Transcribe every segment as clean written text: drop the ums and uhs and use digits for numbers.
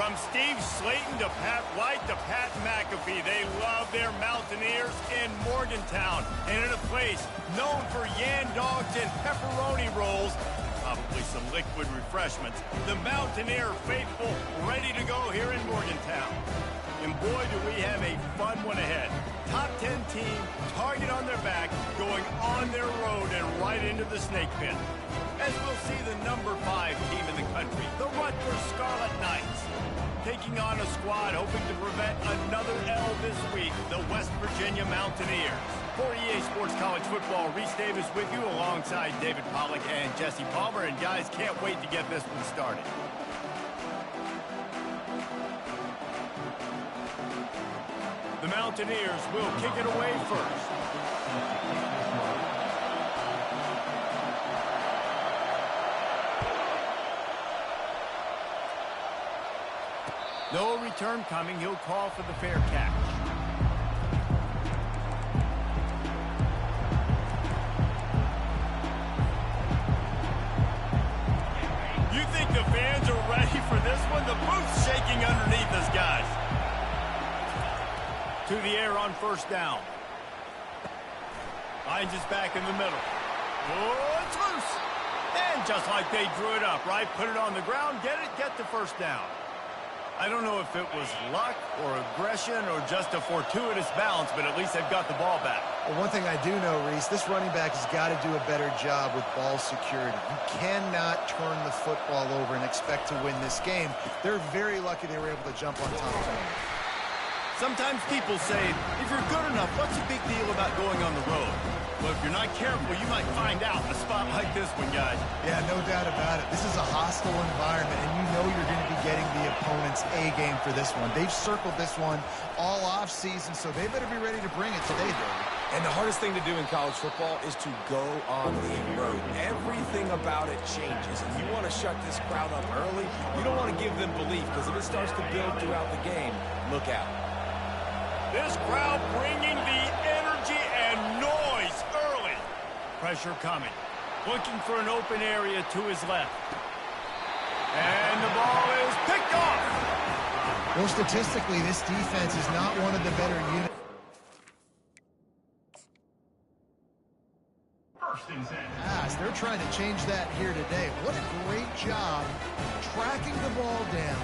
From Steve Slayton to Pat White to Pat McAfee, they love their Mountaineers in Morgantown. And in a place known for yan dogs and pepperoni rolls, probably some liquid refreshments, the Mountaineer faithful ready to go here in Morgantown. And boy, do we have a fun one ahead. Top 10 team, target on their back, going on their road and right into the snake pit. As we'll see the number 5 team in the country, the Rutgers Scarlet Knights, taking on a squad hoping to prevent another L this week, the West Virginia Mountaineers. For EA Sports College Football, Reese Davis with you alongside David Pollack and Jesse Palmer. And guys, can't wait to get this one started. The Mountaineers will kick it away first. No return coming. He'll call for the fair catch. You think the fans are ready for this one? The booth's shaking underneath us, guys. To the air on first down. Finds his back in the middle. Oh, it's loose. And just like they drew it up, right? Put it on the ground, get the first down. I don't know if it was luck or aggression or just a fortuitous bounce, but at least they've got the ball back. Well, one thing I do know, Reese, this running back has got to do a better job with ball security. You cannot turn the football over and expect to win this game. They're very lucky they were able to jump on top of him. Sometimes people say, if you're good enough, what's the big deal about going on the road? Well, if you're not careful, you might find out in a spot like this one, guys. Yeah, no doubt about it. This is a hostile environment, and you know you're going to be getting the opponent's A game for this one. They've circled this one all off-season, so they better be ready to bring it today, David. And the hardest thing to do in college football is to go on the road. Everything about it changes, and you want to shut this crowd up early. You don't want to give them belief, because if it starts to build throughout the game, look out. This crowd bringing the energy and noise early. Pressure coming. Looking for an open area to his left. And the ball is picked off. Well, statistically, this defense is not one of the better units. They're trying to change that here today. What a great job tracking the ball down,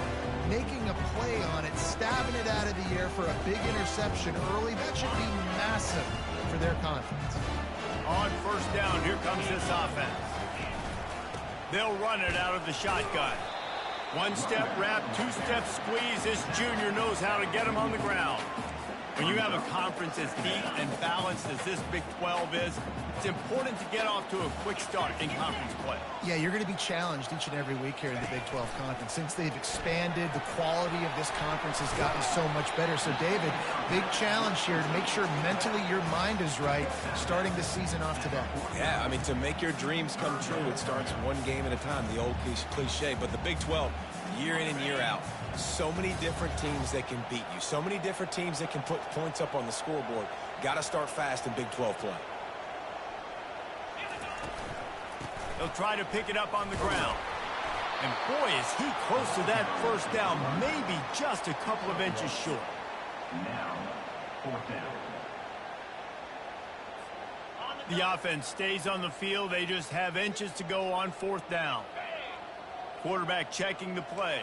making a play on it, stabbing it out of the air for a big interception early. That should be massive for their confidence. On first down, here comes this offense. They'll run it out of the shotgun. One-step wrap, two-step squeeze. This junior knows how to get him on the ground. When you have a conference as deep and balanced as this Big 12 is, it's important to get off to a quick start in conference play. Yeah, you're going to be challenged each and every week here in the Big 12 Conference. Since they've expanded, the quality of this conference has gotten so much better. So, David, big challenge here to make sure mentally your mind is right starting the season off today. Yeah, I mean, to make your dreams come true, it starts one game at a time, the old cliche. But the Big 12, year in and year out, so many different teams that can beat you, so many different teams that can put points up on the scoreboard. Got to start fast in Big 12 play. They'll try to pick it up on the ground. And boy, is he close to that first down, maybe just a couple of inches short. Now, fourth down. The offense stays on the field. They just have inches to go on fourth down. Quarterback checking the play.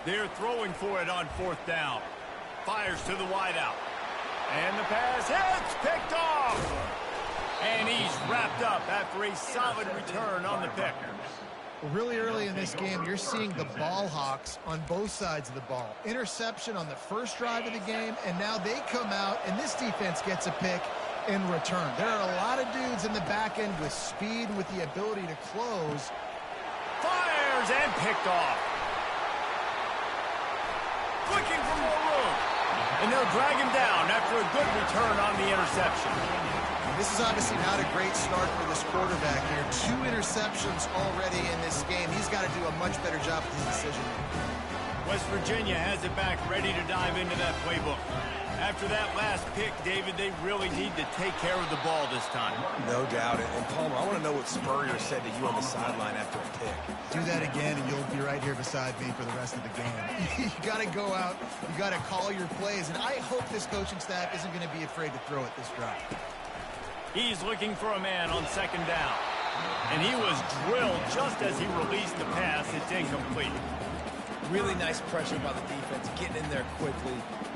They're throwing for it on fourth down. Fires to the wideout. And the pass hits, picked off. And he's wrapped up after a solid return on the pick. Well, really early in this game, you're seeing the ball hawks on both sides of the ball. Interception on the first drive of the game, and now they come out, and this defense gets a pick in return. There are a lot of dudes in the back end with speed and with the ability to close. Fires and picked off. Looking for more room. And they'll drag him down after a good return on the interception. This is obviously not a great start for this quarterback here. 2 interceptions already in this game. He's got to do a much better job with his decision making. West Virginia has it back, ready to dive into that playbook. After that last pick, David, they really need to take care of the ball this time. No doubt. And Palmer, I want to know what Spurrier said to you on the sideline after a pick. Do that again, and you'll be right here beside me for the rest of the game. You got to go out. You got to call your plays, and I hope this coaching staff isn't going to be afraid to throw it this drive. He's looking for a man on second down. And he was drilled just as he released the pass. It's incomplete. Really nice pressure by the defense, getting in there quickly,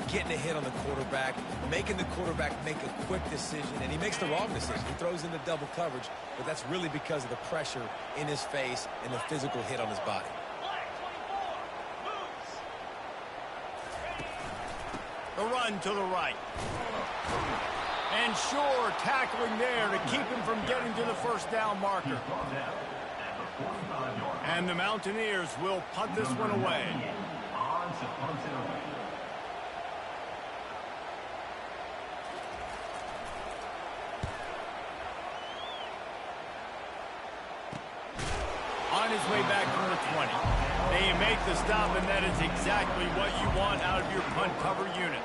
getting a hit on the quarterback, making the quarterback make a quick decision, and he makes the wrong decision. He throws into double coverage, but that's really because of the pressure in his face and the physical hit on his body. The run to the right. And sure, tackling there to keep him from getting to the first down marker. And the Mountaineers will punt this one away. On his way back from the 20. They make the stop, and that is exactly what you want out of your punt cover unit.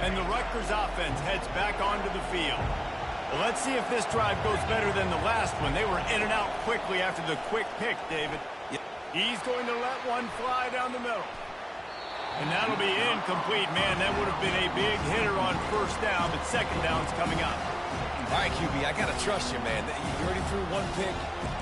And the Rutgers offense heads back onto the field. Well, let's see if this drive goes better than the last one. They were in and out quickly after the quick pick, David. Yep. He's going to let one fly down the middle. And that'll be incomplete. Man, that would have been a big hitter on first down, but second down's coming up. All right, QB, I got to trust you, man. You already threw one pick.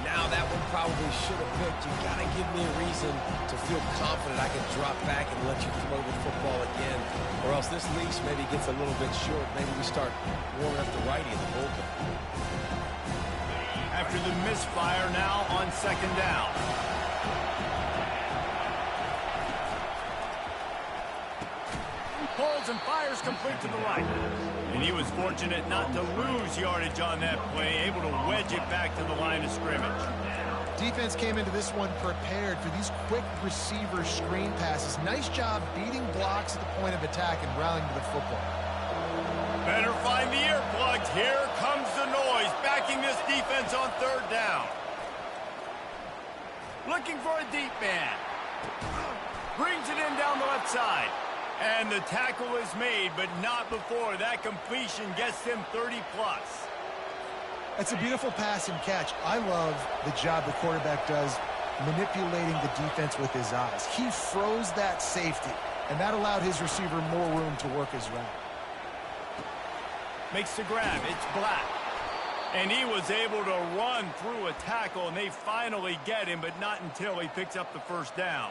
Now that one probably should have picked. You got to give me a reason to feel confident I can drop back and let you throw the football again. Or else this leash maybe gets a little bit short. Maybe we start warming up the righty in the bullpen. After the misfire now on second down. Pulls and fires complete to the right. And he was fortunate not to lose yardage on that play, able to wedge it back to the line of scrimmage. Defense came into this one prepared for these quick receiver screen passes. Nice job beating blocks at the point of attack and rallying to the football. Better find the earplugs. Here comes the noise, backing this defense on third down. Looking for a deep man. Brings it in down the left side. And the tackle is made, but not before that completion gets them 30-plus. That's a beautiful pass and catch. I love the job the quarterback does manipulating the defense with his eyes. He froze that safety, and that allowed his receiver more room to work his route. Makes the grab. It's Black. And he was able to run through a tackle, and they finally get him, but not until he picks up the first down.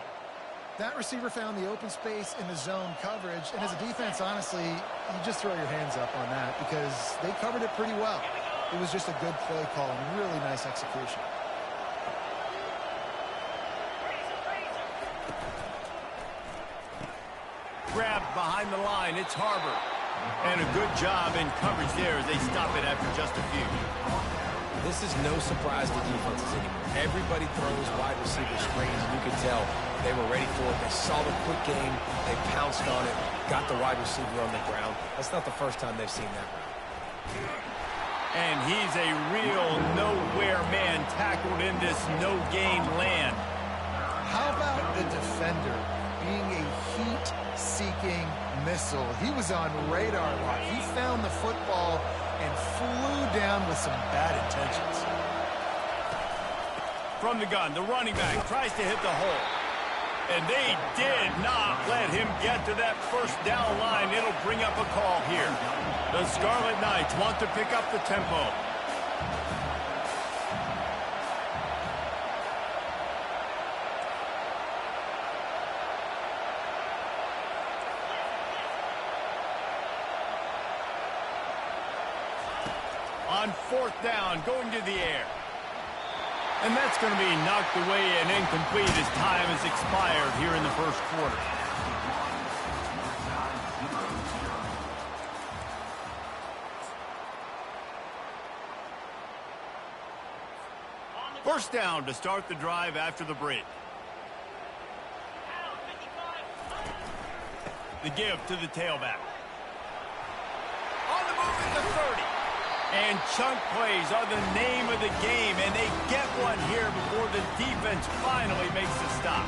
That receiver found the open space in the zone coverage, and as a defense, honestly, you just throw your hands up on that because they covered it pretty well. It was just a good play call and really nice execution. Grabbed behind the line. It's Harbor. And a good job in coverage there as they stop it after just a few. This is no surprise to defenses anymore. Everybody throws wide receiver screens, and you can tell they were ready for it. They saw the quick game. They pounced on it, got the wide receiver on the ground. That's not the first time they've seen that route. And he's a real nowhere man tackled in this no-gain land. How about the defender being a heat-seeking missile? He was on radar lock. He found the football and flew down with some bad intentions. From the gun, the running back tries to hit the hole. And they did not let him get to that first down line. It'll bring up a call here. The Scarlet Knights want to pick up the tempo. On fourth down, going to the air. And that's going to be knocked away and incomplete as time has expired here in the first quarter. First down to start the drive after the break. The give to the tailback. On the move at the 30. And chunk plays are the name of the game, and they get one here before the defense finally makes the stop.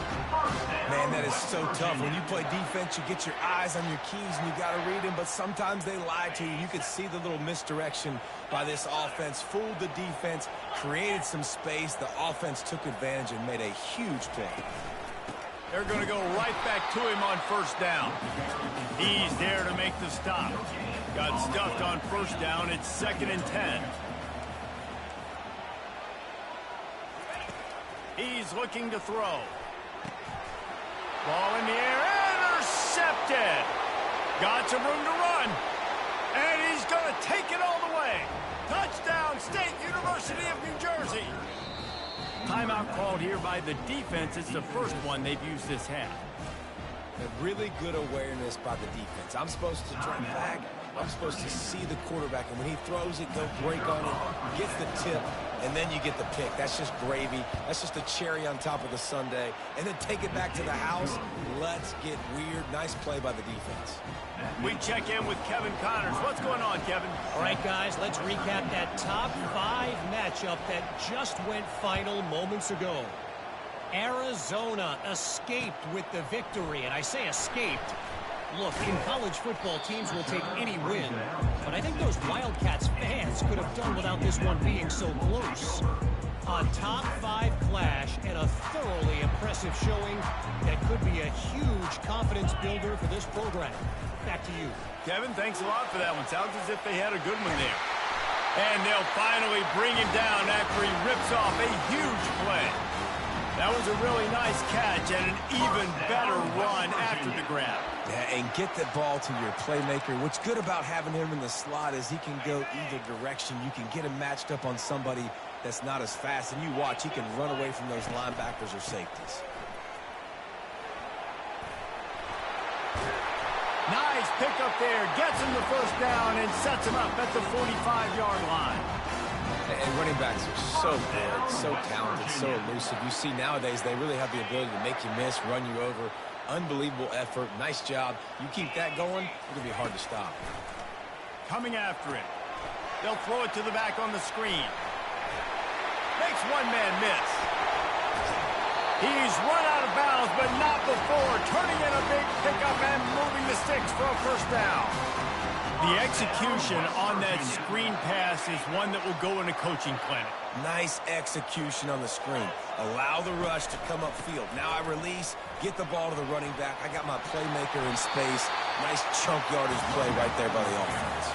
Man, Man, that is so tough. When you play defense, you get your eyes on your keys and you got to read them, but sometimes they lie to you. You could see the little misdirection by this offense, fooled the defense, created some space. The offense took advantage and made a huge play. They're going to go right back to him on first down. He's there to make the stop. Got stuffed on first down. It's 2nd and 10. He's looking to throw. Ball in the air, intercepted. Got some room to run. And he's going to take it all the way. Touchdown, State University of New Jersey. Timeout called here by the defense. It's the first one they've used this half. A really good awareness by the defense. I'm supposed to turn back. I'm supposed to see the quarterback, and when he throws it, go break on it, gets the tip, and then you get the pick. That's just gravy. That's just a cherry on top of the sundae. And then take it back to the house. Let's get weird. Nice play by the defense. We check in with Kevin Connors. What's going on, Kevin? All right, guys, let's recap that top 5 matchup that just went final moments ago. Arizona escaped with the victory, and I say escaped. Look, in college football, teams will take any win, but I think those Wildcats fans could have done without this one being so close. A top 5 clash and a thoroughly impressive showing that could be a huge confidence builder for this program. Back to you. Kevin, thanks a lot for that one. Sounds as if they had a good one there. And they'll finally bring him down after he rips off a huge play. That was a really nice catch and an even better run after the grab. Yeah, and get the ball to your playmaker. What's good about having him in the slot is he can go either direction. You can get him matched up on somebody that's not as fast, and you watch, he can run away from those linebackers or safeties. Nice pickup there. Gets him the first down and sets him up at the 45-yard line. And running backs are so good, so talented, so elusive. You see nowadays they really have the ability to make you miss, run you over. Unbelievable effort. Nice job. You keep that going, it's going to be hard to stop. Coming after it. They'll throw it to the back on the screen. Makes one man miss. He's run out of bounds, but not before turning in a big pickup and moving the sticks for a first down. The execution on that screen pass is one that will go in a coaching clinic. Nice execution on the screen. Allow the rush to come upfield. Now I release, get the ball to the running back. I got my playmaker in space. Nice chunk yardage play right there by the offense.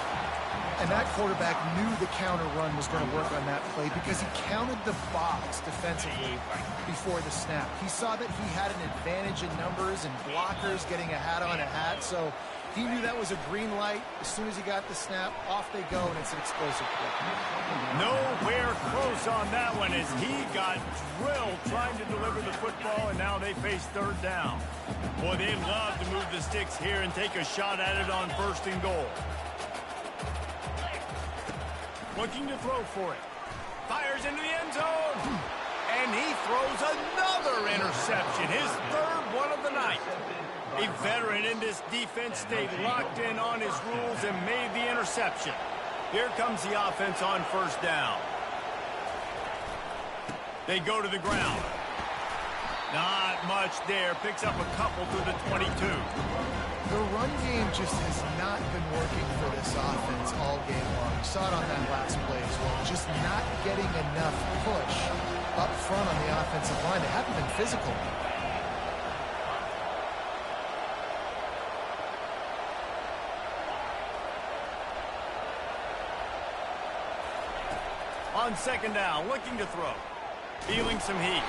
And that quarterback knew the counter run was going to work on that play because he counted the box defensively before the snap. He saw that he had an advantage in numbers and blockers getting a hat on a hat, so he knew that was a green light. As soon as he got the snap, off they go, and it's an explosive play. Nowhere close on that one as he got drilled trying to deliver the football, and now they face third down. Boy, they love to move the sticks here and take a shot at it on 1st and goal. Looking to throw for it. Fires into the end zone. And he throws another interception, his 3rd one of the night. A veteran in this defense stayed locked in on his rules and made the interception. Here comes the offense on 1st down. They go to the ground. Not much there. Picks up a couple to the 22. The run game just has not been working for this offense all game long. You saw it on that last play as well. Just not getting enough push up front on the offensive line. They haven't been physical. On 2nd down, looking to throw. Feeling some heat.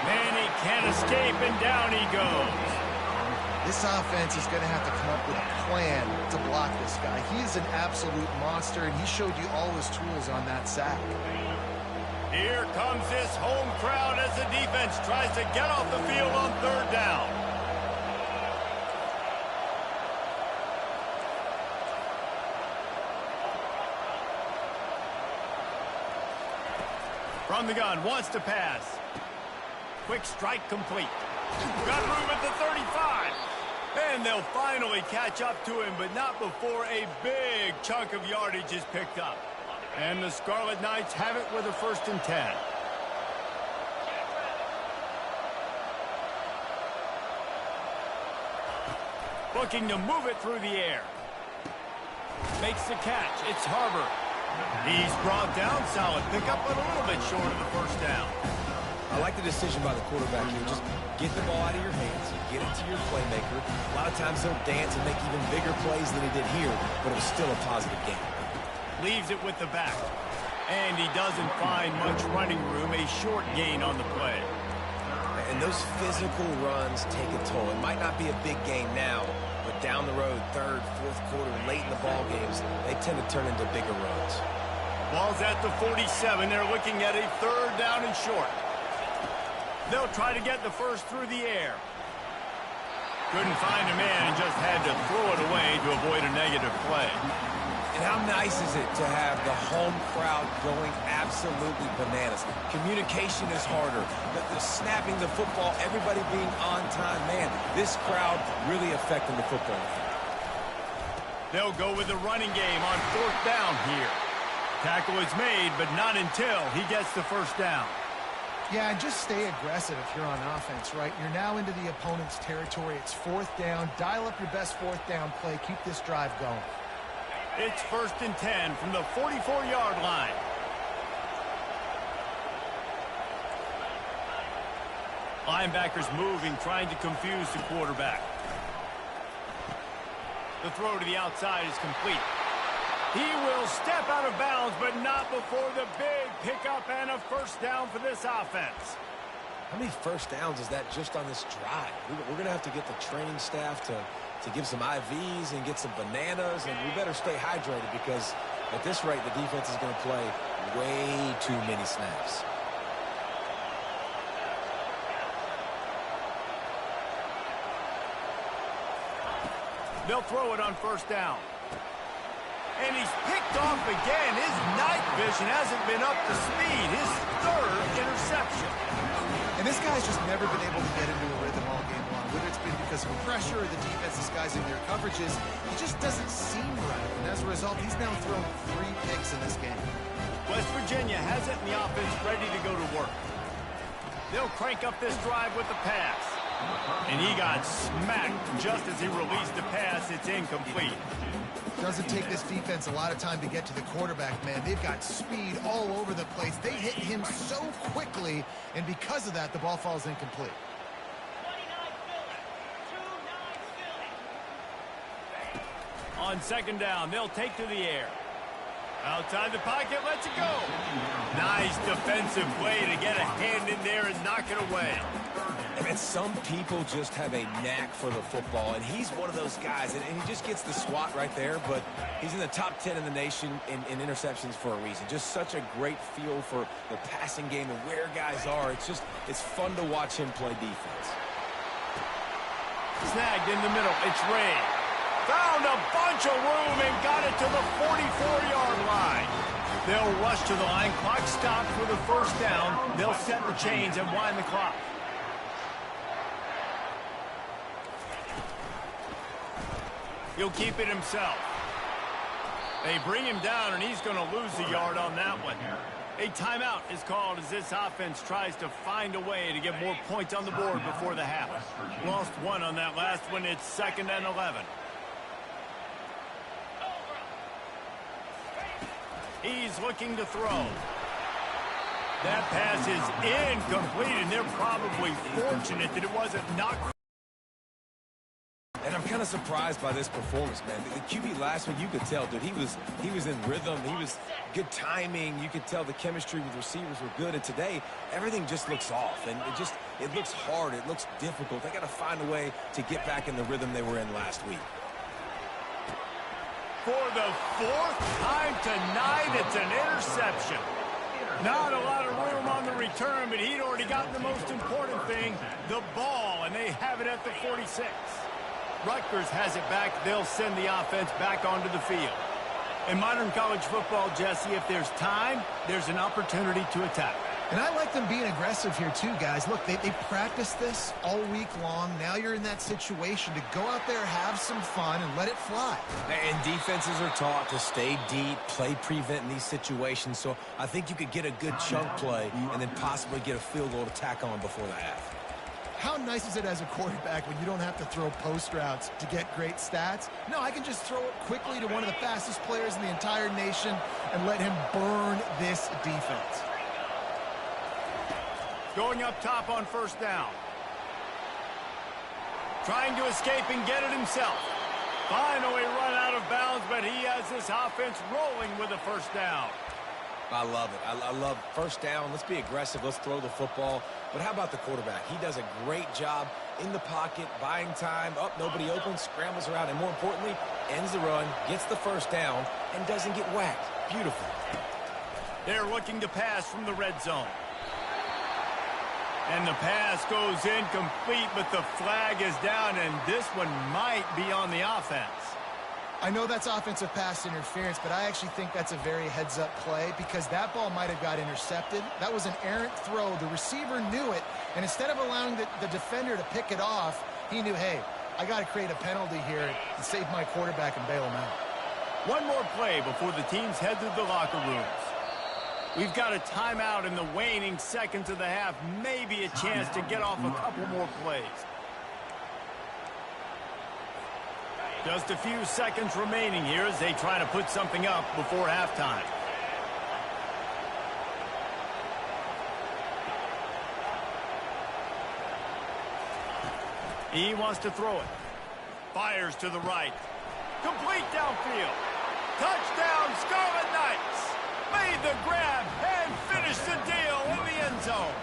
Man, he can't escape, and down he goes. This offense is going to have to come up with a plan to block this guy. He is an absolute monster, and he showed you all his tools on that sack. Here comes this home crowd as the defense tries to get off the field on 3rd down. From the gun, wants to pass. Quick strike complete. Got room at the 35. And they'll finally catch up to him, but not before a big chunk of yardage is picked up. And the Scarlet Knights have it with a 1st and 10. Looking to move it through the air. Makes the catch. It's Harbor. He's brought down. Solid pickup, but a little bit short of the first down. I like the decision by the quarterback here. Just get the ball out of your hands, get it to your playmaker. A lot of times they'll dance and make even bigger plays than he did here, but it was still a positive game. Leaves it with the back. And he doesn't find much running room. A short gain on the play. And those physical runs take a toll. It might not be a big game now, but down the road, third, fourth quarter, late in the ball games, they tend to turn into bigger runs. Ball's at the 47. They're looking at a third down and short. They'll try to get the first through the air. Couldn't find a man and just had to throw it away to avoid a negative play. And how nice is it to have the home crowd going absolutely bananas? Communication is harder. The snapping the football, everybody being on time. Man, this crowd really affecting the football game. They'll go with the running game on fourth down here. Tackle is made, but not until he gets the first down. Yeah, and just stay aggressive if you're on offense, right? You're now into the opponent's territory. It's fourth down. Dial up your best fourth down play. Keep this drive going. It's 1st and 10 from the 44-yard line. Linebackers moving, trying to confuse the quarterback. The throw to the outside is complete. He will step out of bounds, but not before the big pickup and a first down for this offense. How many first downs is that just on this drive? We're going to have to get the training staff to give some IVs and get some bananas, and we better stay hydrated because at this rate, the defense is going to play way too many snaps. They'll throw it on first down. And he's picked off again. His night vision hasn't been up to speed. His third interception. And this guy's just never been able to get into a rhythm all game long. Whether it's been because of pressure or the defense disguising their coverages, he just doesn't seem right. And as a result, he's now thrown 3 picks in this game. West Virginia has it in the offense ready to go to work. They'll crank up this drive with the pass. And he got smacked just as he released the pass. It's incomplete. Doesn't take this defense a lot of time to get to the quarterback, man. They've got speed all over the place. They hit him so quickly, and because of that, the ball falls incomplete. On second down, they'll take to the air. Outside the pocket, lets it go. Nice defensive play to get a hand in there and knock it away. And some people just have a knack for the football, and he's one of those guys, and he just gets the swat right there, but he's in the top 10 in the nation in interceptions for a reason. Just such a great feel for the passing game and where guys are. It's fun to watch him play defense. Snagged in the middle. It's Ray. Found a bunch of room and got it to the 44-yard line. They'll rush to the line. Clock stopped for the first down. They'll set the chains and wind the clock. He'll keep it himself. They bring him down, and he's going to lose the yard on that one. A timeout is called as this offense tries to find a way to get more points on the board before the half. Lost one on that last one. It's 2nd and 11. He's looking to throw. That pass is incomplete, and they're probably fortunate that it wasn't knocked. And I'm kind of surprised by this performance, man. The QB last week, you could tell, dude, he was in rhythm. He was good timing. You could tell the chemistry with receivers were good. And today, everything just looks off. And it looks hard. It looks difficult. They got to find a way to get back in the rhythm they were in last week. For the 4th time tonight, it's an interception. Not a lot of room on the return, but he'd already gotten the most important thing, the ball, and they have it at the 46. Rutgers has it back. They'll send the offense back onto the field. In modern college football, Jesse, if there's time, there's an opportunity to attack. And I like them being aggressive here too, guys. Look, they practiced this all week long. Now you're in that situation to go out there, have some fun, and let it fly. And defenses are taught to stay deep, play prevent in these situations. So I think you could get a good chunk play and then possibly get a field goal to tack on before the half. How nice is it as a quarterback when you don't have to throw post routes to get great stats? No, I can just throw it quickly to one of the fastest players in the entire nation and let him burn this defense. Going up top on first down. Trying to escape and get it himself. Finally run out of bounds, but he has this offense rolling with a first down. I love it. I love first down. Let's be aggressive. Let's throw the football. But how about the quarterback? He does a great job in the pocket, buying time. Up, nobody open, scrambles around, and more importantly, ends the run, gets the first down, and doesn't get whacked. Beautiful. They're looking to pass from the red zone. And the pass goes incomplete, but the flag is down, and this one might be on the offense. I know that's offensive pass interference, but I actually think that's a very heads-up play because that ball might have got intercepted. That was an errant throw. The receiver knew it, and instead of allowing the defender to pick it off, he knew, hey, I got to create a penalty here to save my quarterback and bail him out. One more play before the teams head to the locker rooms. We've got a timeout in the waning seconds of the half. Maybe a chance to get off a couple more plays. Just a few seconds remaining here as they try to put something up before halftime. He wants to throw it. Fires to the right. Complete downfield. Touchdown, Scarlet Knights. Made the grab and finished the deal in the end zone.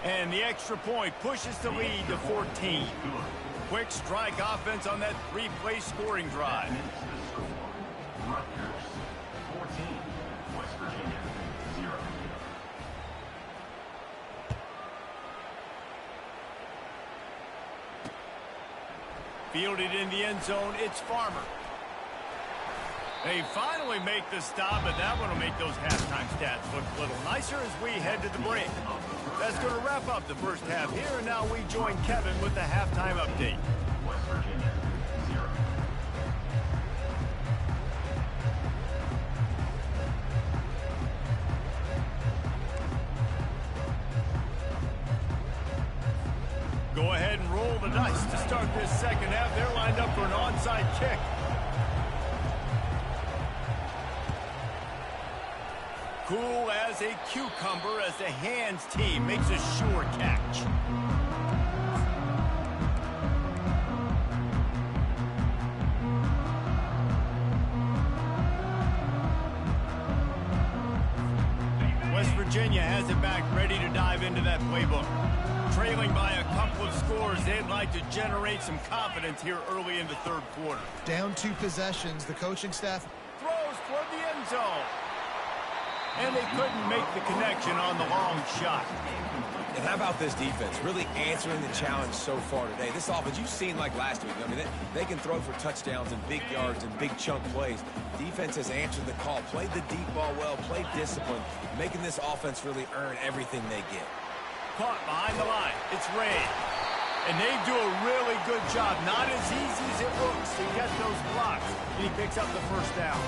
And the extra point pushes the lead to 14. Quick strike offense on that three-play scoring drive. Rutgers 14, West Virginia 0. Fielded in the end zone, it's Farmer. They finally make the stop, but that one will make those halftime stats look a little nicer as we head to the break. That's going to wrap up the first half here, and now we join Kevin with the halftime update. West Virginia 0. Go ahead and roll the dice to start this second half. They're lined up for an onside kick. Cool as a cucumber as the hands team makes a sure catch. West Virginia has it back, ready to dive into that playbook. Trailing by a couple of scores, they'd like to generate some confidence here early in the third quarter. Down 2 possessions, the coaching staff Throws toward the end zone. And they couldn't make the connection on the long shot. And how about this defense? Really answering the challenge so far today. This offense, you've seen like last week. I mean, they can throw for touchdowns and big yards and big chunk plays. Defense has answered the call, played the deep ball well, played discipline, making this offense really earn everything they get. Caught behind the line. It's Ray. And they do a really good job. Not as easy as it looks to get those blocks. And he picks up the first down.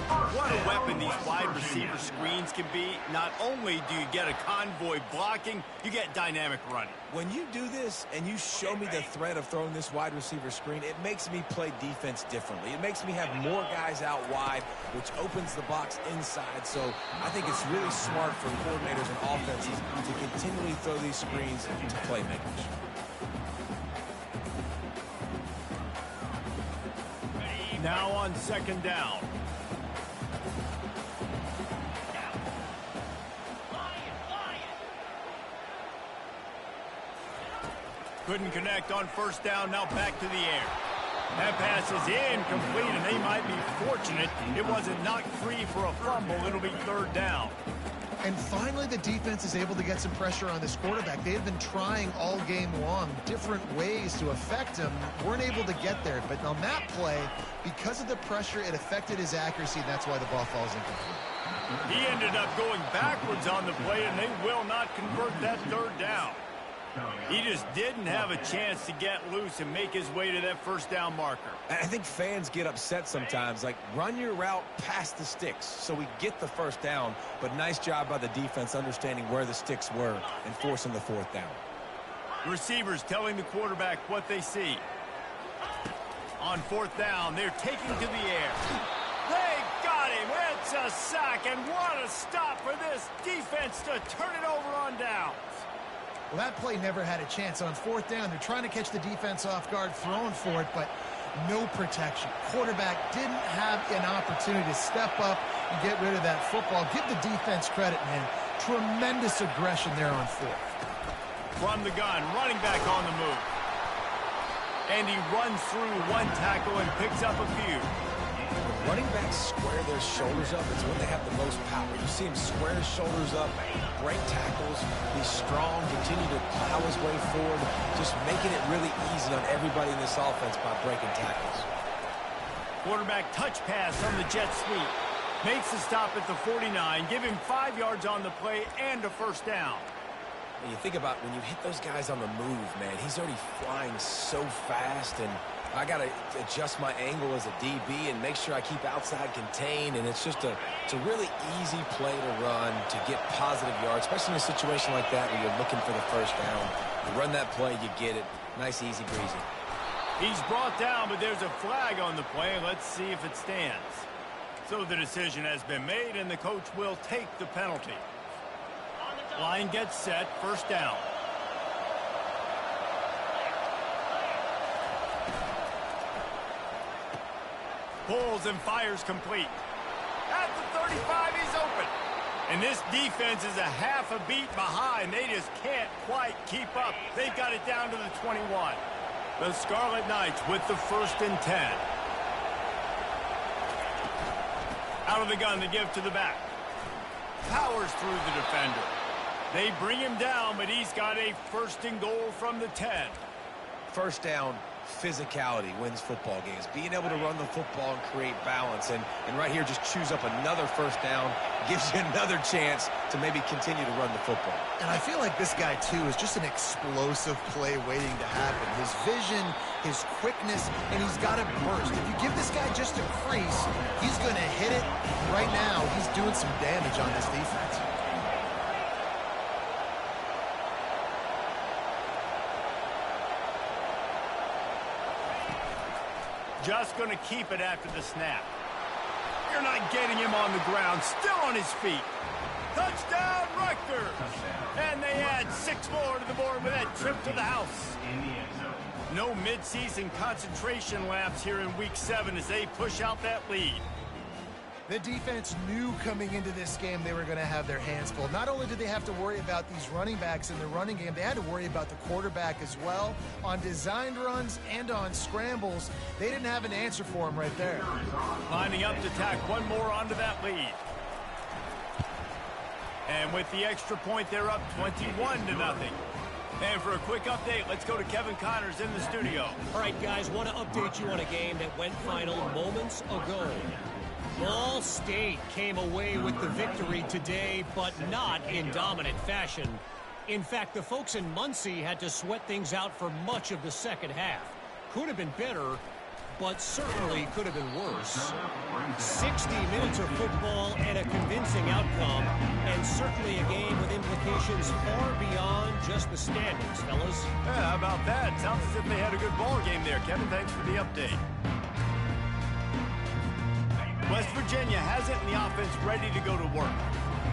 What a weapon these wide receiver screens can be. Not only do you get a convoy blocking, you get dynamic running. When you do this and you show me the threat of throwing this wide receiver screen, it makes me play defense differently. It makes me have more guys out wide, which opens the box inside. So I think it's really smart for coordinators and offenses to continually throw these screens to playmakers. Now on second down. Couldn't connect on first down, now back to the air. That pass is incomplete, and they might be fortunate it wasn't knocked free for a fumble. It'll be third down. And finally, the defense is able to get some pressure on this quarterback. They have been trying all game long different ways to affect him. Weren't able to get there. But on that play, because of the pressure, it affected his accuracy. That's why the ball falls incomplete. He ended up going backwards on the play, and they will not convert that third down. He just didn't have a chance to get loose and make his way to that first down marker. I think fans get upset sometimes, like run your route past the sticks so we get the first down, but nice job by the defense understanding where the sticks were and forcing the fourth down. Receivers telling the quarterback what they see. On fourth down, they're taking to the air. They got him. It's a sack, and what a stop for this defense to turn it over on downs. Well, that play never had a chance. On fourth down, they're trying to catch the defense off guard, throwing for it, but no protection. Quarterback didn't have an opportunity to step up and get rid of that football. Give the defense credit, man. Tremendous aggression there on fourth. From the gun, running back on the move. And he runs through one tackle and picks up a few. Running backs square their shoulders up. It's when they have the most power. You see him square his shoulders up, break tackles, be strong, continue to plow his way forward, just making it really easy on everybody in this offense by breaking tackles. Quarterback touch pass on the jet sweep. Makes the stop at the 49, give him 5 yards on the play and a first down. And you think about when you hit those guys on the move, man, he's already flying so fast, and I got to adjust my angle as a DB and make sure I keep outside contained, and it's a really easy play to run to get positive yards, especially in a situation like that where you're looking for the first down. You run that play, you get it. Nice, easy breezy. He's brought down, but there's a flag on the play. Let's see if it stands. So the decision has been made, and the coach will take the penalty. Line gets set, first down. Pulls and fires complete. At the 35, he's open. And this defense is a half a beat behind. They just can't quite keep up. They've got it down to the 21. The Scarlet Knights with the 1st and 10. Out of the gun to give to the back. Powers through the defender. They bring him down, but he's got a 1st and goal from the 10. First down, physicality wins football games. Being able to run the football and create balance. And right here, just choose up another first down. Gives you another chance to maybe continue to run the football. And I feel like this guy, too, is just an explosive play waiting to happen. His vision, his quickness, and he's got a burst. If you give this guy just a crease, he's going to hit it. Right now, he's doing some damage on this defense. Just going to keep it after the snap. You're not getting him on the ground. Still on his feet. Touchdown, Rutgers! And they add 6 more to the board with that trip to the house. No midseason concentration laps here in Week 7 as they push out that lead. The defense knew coming into this game they were going to have their hands full. Not only did they have to worry about these running backs in the running game, they had to worry about the quarterback as well. On designed runs and on scrambles, they didn't have an answer for him right there. Lining up to tack one more onto that lead. And with the extra point, they're up 21-0. And for a quick update, let's go to Kevin Connors in the studio. All right, guys, want to update you on a game that went final moments ago. Ball State came away with the victory today, but not in dominant fashion. In fact, the folks in Muncie had to sweat things out for much of the second half. Could have been better, but certainly could have been worse. 60 minutes of football and a convincing outcome, and certainly a game with implications far beyond just the standings, fellas. Yeah, how about that? Sounds as if they had a good ball game there. Kevin, thanks for the update. West Virginia has it, and the offense ready to go to work.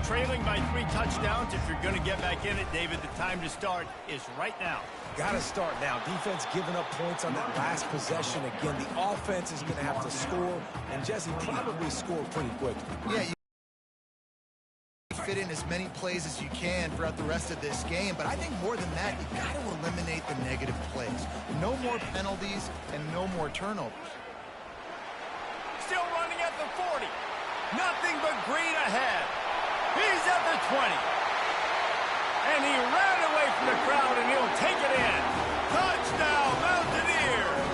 Trailing by 3 touchdowns. If you're going to get back in it, David, the time to start is right now. Got to start now. Defense giving up points on that last possession. Again, the offense is going to have to score, and Jesse probably scored pretty quickly. Yeah, you fit in as many plays as you can throughout the rest of this game, but I think more than that, you've got to eliminate the negative plays. No more penalties and no more turnovers. Still running at the 40. Nothing but green ahead. He's at the 20. And he ran away from the crowd, and he'll take it in. Touchdown, Mountaineers.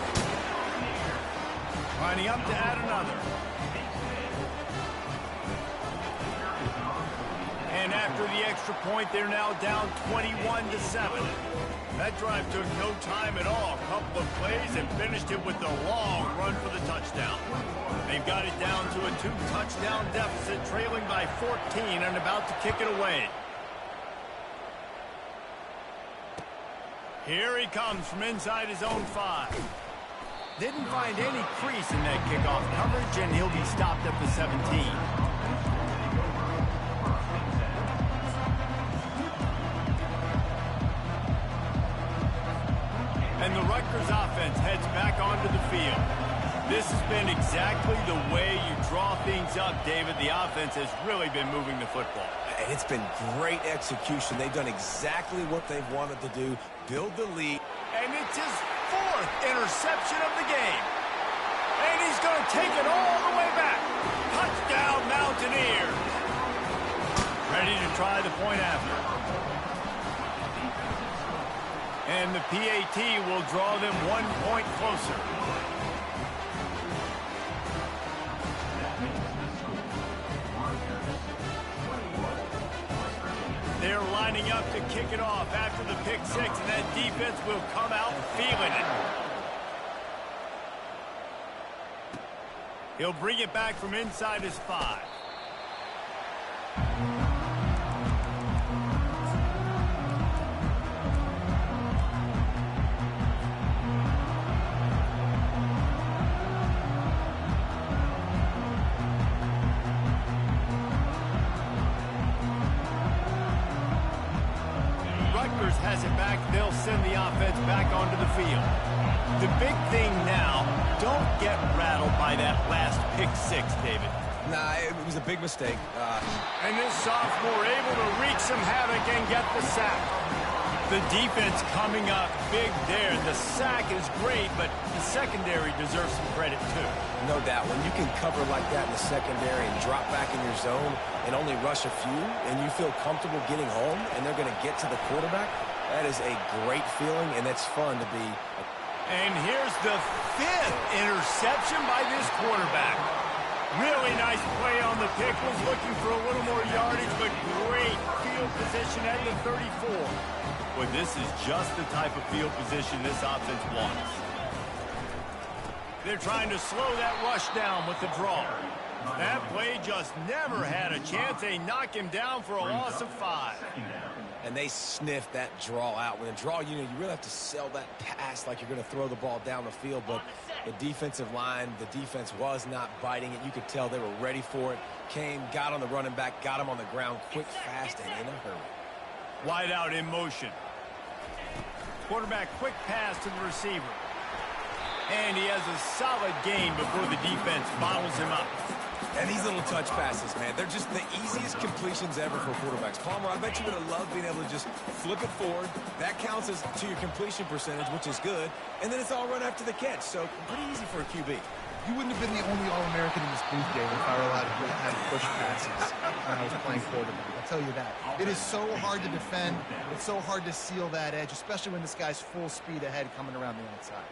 Lining up to add another. And after the extra point, they're now down 21-7. That drive took no time at all. A couple of plays and finished it with a long run for the touchdown. They've got it down to a 2-touchdown deficit, trailing by 14 and about to kick it away. Here he comes from inside his own 5. Didn't find any crease in that kickoff coverage, and he'll be stopped at the 17. And the Rutgers offense heads back onto the field. This has been exactly the way you draw things up, David. The offense has really been moving the football. And it's been great execution. They've done exactly what they've wanted to do, build the lead. And it's his 4th interception of the game. And he's going to take it all the way back. Touchdown, Mountaineers. Ready to try the point after. And the PAT will draw them 1 point closer. They're lining up to kick it off after the pick 6, and that defense will come out feeling it. He'll bring it back from inside his 5. Has it back, they'll send the offense back onto the field. The big thing now, don't get rattled by that last pick 6, David. Nah, it was a big mistake. And this sophomore able to wreak some havoc and get the sack. The defense coming up big there. The sack is great, but the secondary deserves some credit too. No doubt. When you can cover like that in the secondary and drop back in your zone and only rush a few, and you feel comfortable getting home, and they're going to get to the quarterback, that is a great feeling, and that's fun to be. And here's the 5th interception by this quarterback. Really nice play on the pick. Was looking for a little more yardage, but great field position at the 34. But this is just the type of field position this offense wants. They're trying to slow that rush down with the draw. That play just never had a chance. They knock him down for a loss of 5. And they sniffed that draw out. When a draw, you really have to sell that pass like you're going to throw the ball down the field. But the defensive line, the defense was not biting it. You could tell they were ready for it. Came, got on the running back, got him on the ground quick, fast, and in a hurry. Wide out in motion. Quarterback quick pass to the receiver. And he has a solid gain before the defense bottles him up. And these little touch passes, man, they're just the easiest completions ever for quarterbacks. Palmer, I bet you would have loved being able to just flip it forward. That counts as to your completion percentage, which is good. And then it's all run after the catch, so pretty easy for a QB. You wouldn't have been the only All-American in this booth game if I were allowed to have push passes when I was playing quarterback. I'll tell you that. It is so hard to defend. It's so hard to seal that edge, especially when this guy's full speed ahead coming around the outside.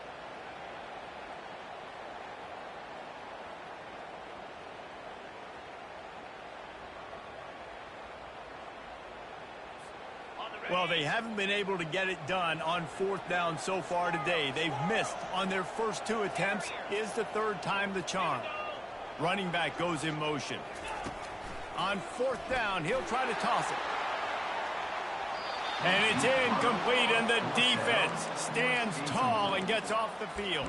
Well, they haven't been able to get it done on 4th down so far today. They've missed on their first 2 attempts. Is the 3rd time the charm. Running back goes in motion. On 4th down, he'll try to toss it. And it's incomplete, and the defense stands tall and gets off the field.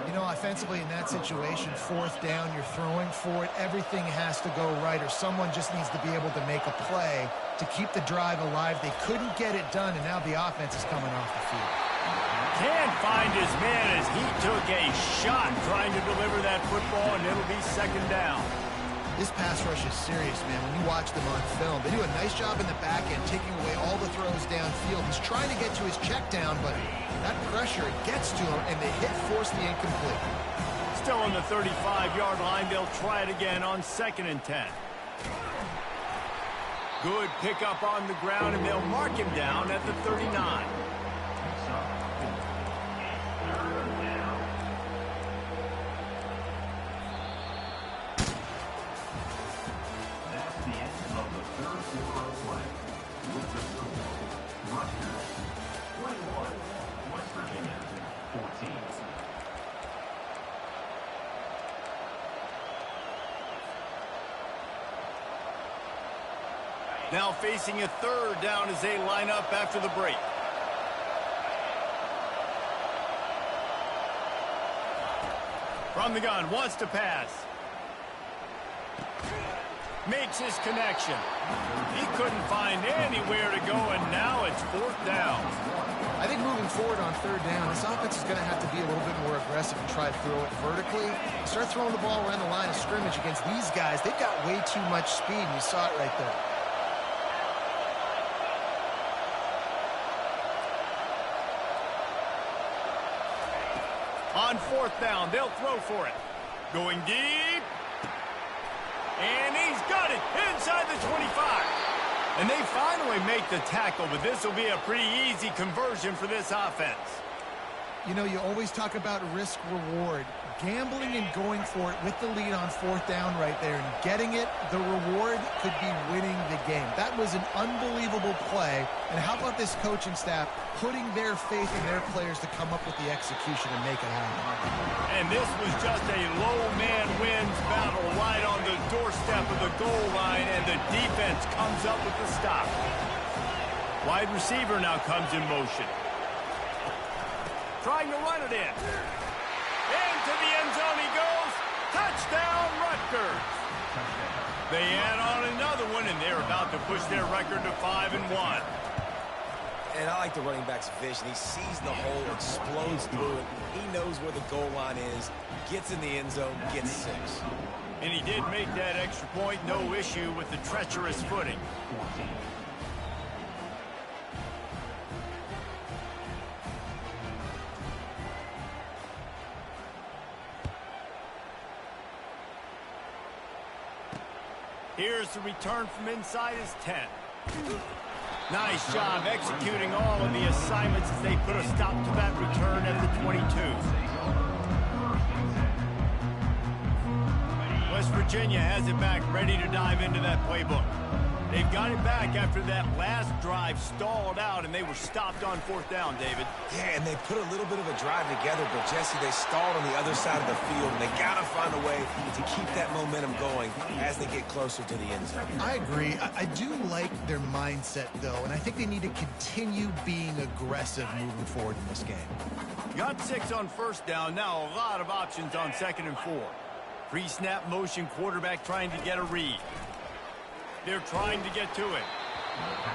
You know, offensively in that situation, 4th down, you're throwing for it. Everything has to go right, or someone just needs to be able to make a play to keep the drive alive. They couldn't get it done, and now the offense is coming off the field. Can't find his man as he took a shot trying to deliver that football, and it'll be 2nd down. This pass rush is serious, man. When you watch them on film, they do a nice job in the back end, taking away all the throws downfield. He's trying to get to his check down, but that pressure gets to him, and the hit forced the incomplete. Still on the 35-yard line. They'll try it again on 2nd and 10. Good pickup on the ground, and they'll mark him down at the 39. Now facing a third down as they line up after the break. From the gun, wants to pass. Makes his connection. He couldn't find anywhere to go, and now it's fourth down. I think moving forward on third down, this offense is going to have to be a little bit more aggressive and try to throw it vertically. Start throwing the ball around the line of scrimmage against these guys. They've got way too much speed, and you saw it right there. On fourth down, they'll throw for it. Going deep. And he's got it inside the 25. And they finally make the tackle, but this will be a pretty easy conversion for this offense. You know, you always talk about risk-reward. Gambling and going for it with the lead on fourth down right there and getting it, the reward could be winning the game. That was an unbelievable play. And how about this coaching staff putting their faith in their players to come up with the execution and make it happen? And this was just a low man wins battle right on the doorstep of the goal line, and the defense comes up with the stop. Wide receiver now comes in motion. Trying to run it in. Into the end zone he goes. Touchdown, Rutgers. They add on another one, and they're about to push their record to 5-1. And I like the running back's vision. He sees the hole, explodes through it. He knows where the goal line is, gets in the end zone, gets 6. And he did make that extra point, no issue with the treacherous footing. Here's the return from inside his 10. Nice job executing all of the assignments as they put a stop to that return at the 22. West Virginia has it back, ready to dive into that playbook. They've got it back after that last drive stalled out, and they were stopped on fourth down, David. Yeah, and they put a little bit of a drive together, but, Jesse, they stalled on the other side of the field, and they got to find a way to keep that momentum going as they get closer to the end zone. I agree. I do like their mindset, though, and I think they need to continue being aggressive moving forward in this game. Got 6 on first down. Now a lot of options on 2nd and 4. Pre-snap motion, quarterback trying to get a read. They're trying to get to it.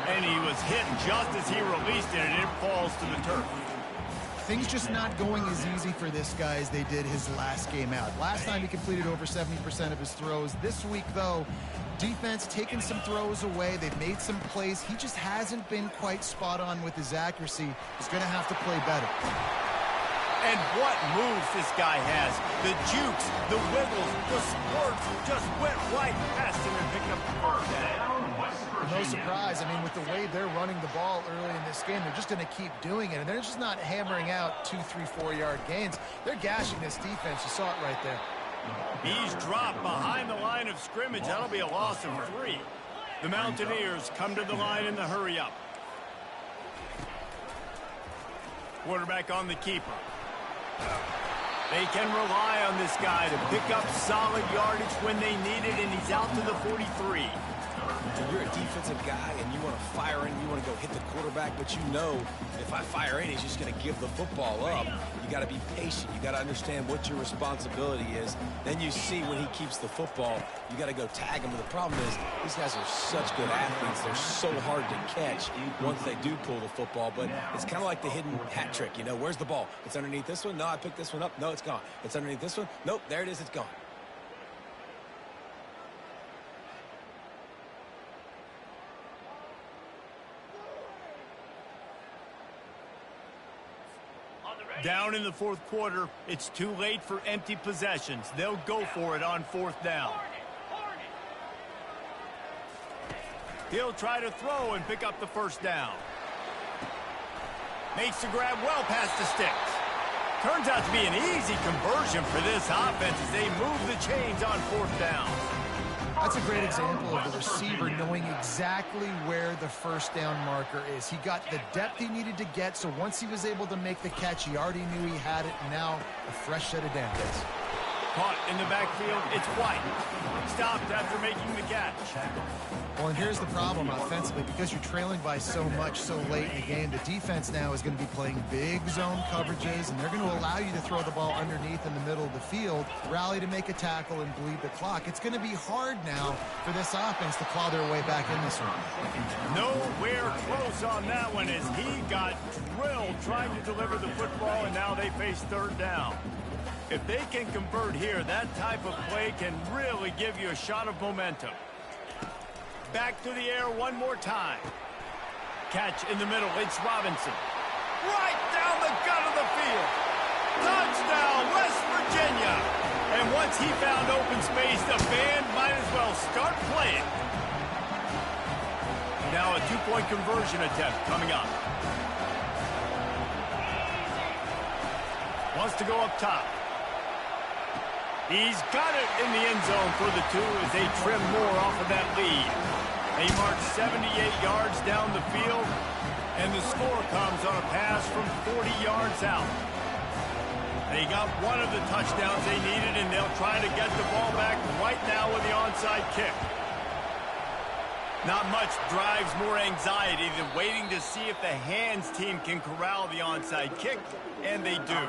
And he was hit just as he released it, and it falls to the turf. Things just not going as easy for this guy as they did his last game out. Last time he completed over 70% of his throws. This week, though, defense taking some throws away. They've made some plays. He just hasn't been quite spot on with his accuracy. He's going to have to play better. And what moves this guy has. The jukes, the wiggles, the squirts just went right past him and picked up the first down. No surprise. I mean, with the way they're running the ball early in this game, they're just going to keep doing it. And they're just not hammering out 2, 3, 4-yard gains. They're gashing this defense. You saw it right there. He's dropped behind the line of scrimmage. That'll be a loss of 3. The Mountaineers come to the line in the hurry-up. Quarterback on the keeper. They can rely on this guy to pick up solid yardage when they need it, and he's out to the 43. If you're a defensive guy and you want to fire in, you want to go hit the quarterback, but you know if I fire in, he's just going to give the football up. You got to be patient. You got to understand what your responsibility is. Then you see when he keeps the football, you got to go tag him. But the problem is these guys are such good athletes. They're so hard to catch once they do pull the football. But it's kind of like the hidden hat trick. You know, where's the ball? It's underneath this one. No, I picked this one up. No, it's gone. It's underneath this one. Nope, there it is. It's gone. Down in the fourth quarter, it's too late for empty possessions. They'll go for it on fourth down. He'll try to throw and pick up the first down. Makes the grab well past the sticks. Turns out to be an easy conversion for this offense as they move the chains on fourth down. That's a great example of the receiver knowing exactly where the first down marker is. He got the depth he needed to get, so once he was able to make the catch, he already knew he had it, and now a fresh set of downs. Caught in the backfield, it's White. Stopped after making the catch. Well, and here's the problem offensively. Because you're trailing by so much so late in the game, the defense now is going to be playing big zone coverages, and they're going to allow you to throw the ball underneath in the middle of the field, rally to make a tackle, and bleed the clock. It's going to be hard now for this offense to claw their way back in this one. Nowhere close on that one as he got drilled trying to deliver the football, and now they face third down. If they can convert here, that type of play can really give you a shot of momentum. Back to the air one more time. Catch in the middle. It's Robinson. Right down the gut of the field. Touchdown, West Virginia. And once he found open space, the band might as well start playing. Now a two-point conversion attempt coming up. Wants to go up top. He's got it in the end zone for the two as they trim more off of that lead. They march 78 yards down the field, and the score comes on a pass from 40 yards out. They got one of the touchdowns they needed, and they'll try to get the ball back right now with the onside kick. Not much drives more anxiety than waiting to see if the hands team can corral the onside kick, and they do.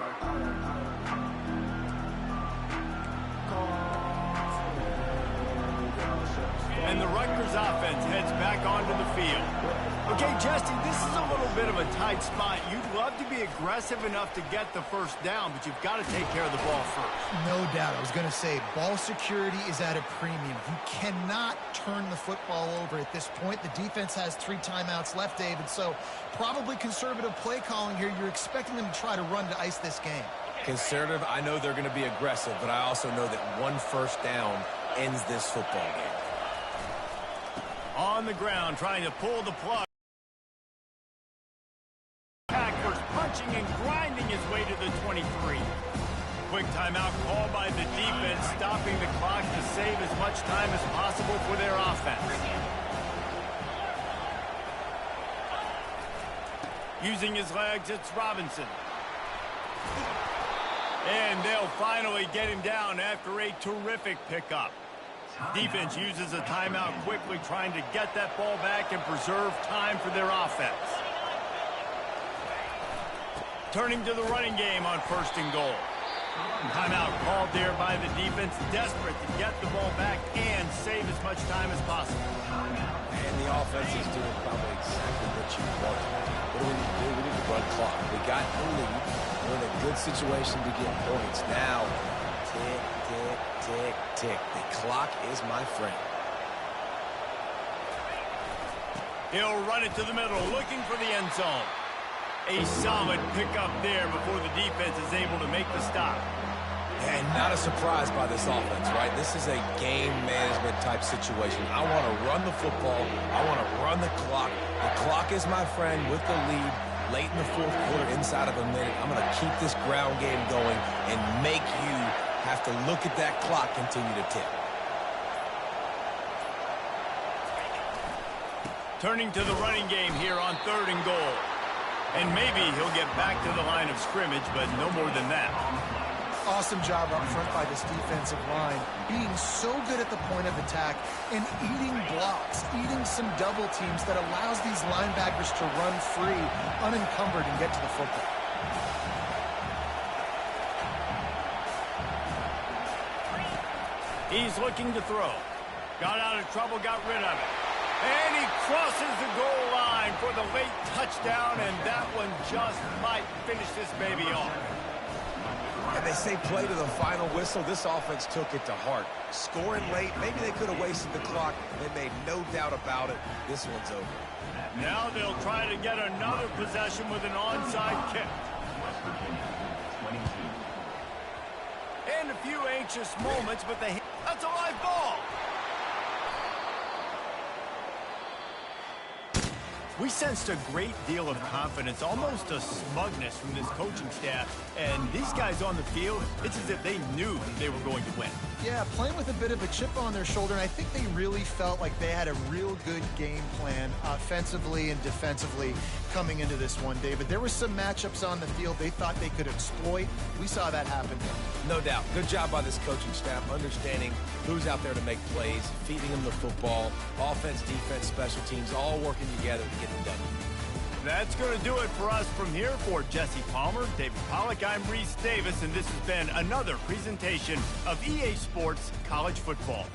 And the Rutgers offense heads back onto the field. Okay, Jesse, this is a little bit of a tight spot. You'd love to be aggressive enough to get the first down, but you've got to take care of the ball first. No doubt. I was going to say, ball security is at a premium. You cannot turn the football over at this point. The defense has 3 timeouts left, David, so probably conservative play calling here. You're expecting them to try to run to ice this game. Conservative, I know they're going to be aggressive, but I also know that one first down ends this football game. On the ground, trying to pull the plug. Packers punching and grinding his way to the 23. Quick timeout called by the defense, stopping the clock to save as much time as possible for their offense. Using his legs, it's Robinson. And they'll finally get him down after a terrific pickup. Defense uses a timeout quickly, trying to get that ball back and preserve time for their offense. Turning to the running game on 1st and goal. Timeout called there by the defense, desperate to get the ball back and save as much time as possible. And the offense is doing probably exactly what you want. What do we need to do? We need to run clock. We got the lead. We're in a good situation to get points. Now, tick, tick, tick, tick. The clock is my friend. He'll run it to the middle, looking for the end zone. A solid pickup there before the defense is able to make the stop. And not a surprise by this offense, right? This is a game management type situation. I want to run the football. I want to run the clock. The clock is my friend with the lead. Late in the 4th quarter, inside of a minute, I'm going to keep this ground game going and make you have to look at that clock continue to tick. Turning to the running game here on 3rd and goal. And maybe he'll get back to the line of scrimmage, but no more than that. Awesome job up front by this defensive line, being so good at the point of attack and eating blocks, eating some double teams that allows these linebackers to run free, unencumbered, and get to the football. He's looking to throw. Got out of trouble, got rid of it. And he crosses the goal line for the late touchdown, and that one just might finish this baby off. And they say play to the final whistle. This offense took it to heart. Scoring late, maybe they could have wasted the clock. They made no doubt about it. This one's over. Now they'll try to get another possession with an onside kick. And a few anxious moments, but that's a live ball. We sensed a great deal of confidence, almost a smugness from this coaching staff. And these guys on the field, it's as if they knew they were going to win. Yeah, playing with a bit of a chip on their shoulder, and I think they really felt like they had a real good game plan offensively and defensively coming into this one, David. There were some matchups on the field they thought they could exploit. We saw that happen. No doubt. Good job by this coaching staff, understanding who's out there to make plays, feeding them the football, offense, defense, special teams, all working together to get it done. That's going to do it for us from here. For Jesse Palmer, David Pollack, I'm Reese Davis, and this has been another presentation of EA Sports College Football.